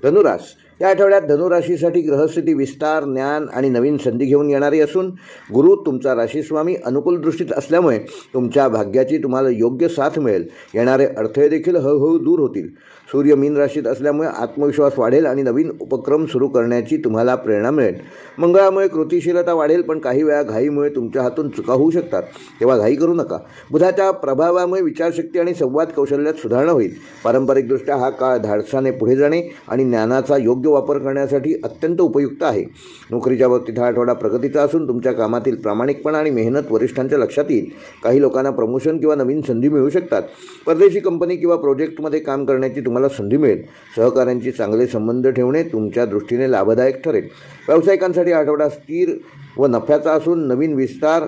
धनुरास या आठवड्यात धनुराशीसाठी ग्रहस्थिती विस्तार, ज्ञान आणि नवीन संधी घेऊन येणारी असून गुरु तुमचा राशीस्वामी अनुकूल दृष्टीत असल्यामुळे तुमच्या भाग्याची तुम्हाला योग्य साथ मिळेल. येणारे अडथळे देखील हळूहळू दूर होतील. सूर्य मीन राशीत असल्यामुळे आत्मविश्वास वाढेल आणि नवीन उपक्रम सुरू करण्याची तुम्हाला प्रेरणा मिळेल. मंगळामुळे कृतिशीलता वाढेल, पण काही वेळा घाईमुळे तुमच्या हातून चुका होऊ शकतात, तेव्हा घाई करू नका. बुधाच्या प्रभावामुळे विचारशक्ती आणि संवाद कौशल्यात सुधारणा होईल. पारंपरिकदृष्ट्या हा काळ धाडसाने पुढे जाणे आणि ज्ञानाचा योग्य वापर करण्यासाठी अत्यंत उपयुक्त आहे. नोकरीच्या बाबतीत हा आठवडा प्रगतीचा असून तुमच्या कामातील प्रामाणिकपणा आणि मेहनत वरिष्ठांच्या लक्षात येईल. काही लोकांना प्रमोशन किंवा नवीन संधी मिळू शकतात. परदेशी कंपनी किंवा प्रोजेक्टमध्ये काम करण्याची तुम्हाला संधी मिळेल. सहकाऱ्यांशी चांगले संबंध ठेवणे तुमच्या दृष्टीने लाभदायक ठरेल. व्यावसायिकांसाठी हा आठवडा स्थिर व नफ्याचा असून नवीन विस्तार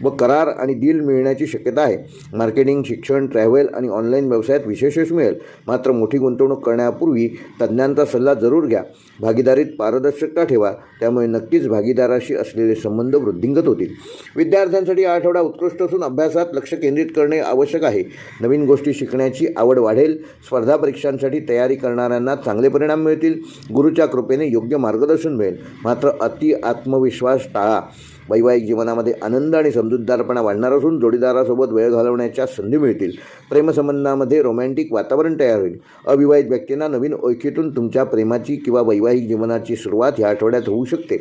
व करार आणि डील मिळण्याची शक्यता आहे. मार्केटिंग, शिक्षण, ट्रॅव्हल आणि ऑनलाईन व्यवसायात विशेष यश मिळेल. मात्र मोठी गुंतवणूक करण्यापूर्वी तज्ज्ञांचा सल्ला जरूर घ्या. भागीदारीत पारदर्शकता ठेवा, त्यामुळे नक्कीच भागीदाराशी असलेले संबंध वृद्धिंगत होतील. विद्यार्थ्यांसाठी हा आठवडा उत्कृष्ट असून अभ्यासात लक्ष केंद्रित करणे आवश्यक आहे. नवीन गोष्टी शिकण्याची आवड वाढेल. स्पर्धा परीक्षांसाठी तयारी करणाऱ्यांना चांगले परिणाम मिळतील. गुरुच्या कृपेने योग्य मार्गदर्शन मिळेल. मात्र अति आत्मविश्वास टाळा. वैवाहिक जीवनामध्ये आनंद आणि समजूतदारपणा वाढणार असून जोडीदारासोबत वेळ घालवण्याच्या संधी मिळतील. प्रेमसंबंधामध्ये रोमॅन्टिक वातावरण तयार होईल. अविवाहित व्यक्तींना नवीन ओळखीतून तुमच्या प्रेमाची किंवा वैवाहिक जीवनाची सुरुवात ह्या आठवड्यात होऊ शकते.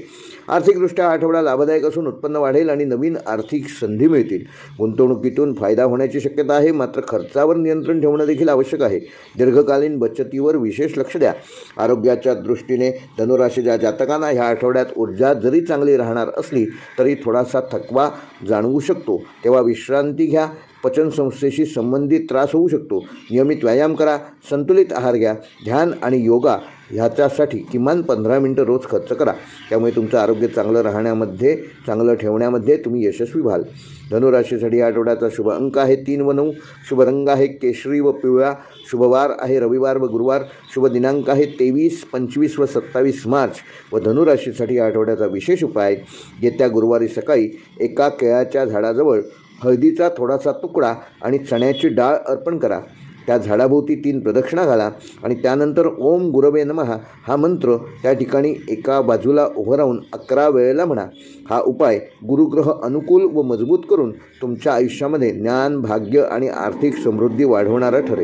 आर्थिकदृष्ट्या हा आठवडा लाभदायक असून उत्पन्न वाढेल आणि नवीन आर्थिक संधी मिळतील. गुंतवणुकीतून फायदा होण्याची शक्यता आहे, मात्र खर्चावर नियंत्रण ठेवणं देखील आवश्यक आहे. दीर्घकालीन बचतीवर विशेष लक्ष द्या. आरोग्याच्या दृष्टीने धनुराशीच्या जातकांना ह्या आठवड्यात ऊर्जा जरी चांगली राहणार असली तरी थोडासा थकवा जाणवू शकतो, तेव्हा विश्रांती घ्या. पचनसंस्थेशी संबंधित त्रास होऊ शकतो. नियमित व्यायाम करा, संतुलित आहार घ्या. ध्यान आणि योगा ह्याच्यासाठी किमान 15 मिनिटं रोज खर्च करा. त्यामुळे तुमचं आरोग्य चांगलं ठेवण्यामध्ये तुम्ही यशस्वी व्हाल. धनुराशीसाठी या आठवड्याचा शुभ अंक आहे 3 व 9. शुभ रंग आहे केशरी व पिवळा. शुभवार आहे रविवार व गुरुवार. शुभ दिनांक आहे 23, 25 व 27 मार्च. व धनुराशीसाठी या आठवड्याचा विशेष उपाय, येत्या गुरुवारी सकाळी एका केळाच्या झाडाजवळ हळदीचा थोडासा तुकडा आणि चण्याची डाळ अर्पण करा. त्या झाडाभोवती 3 प्रदक्षिणा घाला आणि त्यानंतर ओम गुरवे नमः हा मंत्र त्या ठिकाणी एका बाजूला उभं राहून 11 वेळेला म्हणा. हा उपाय गुरुग्रह अनुकूल व मजबूत करून तुमच्या आयुष्यामध्ये ज्ञान, भाग्य आणि आर्थिक समृद्धी वाढवणारा ठरेल.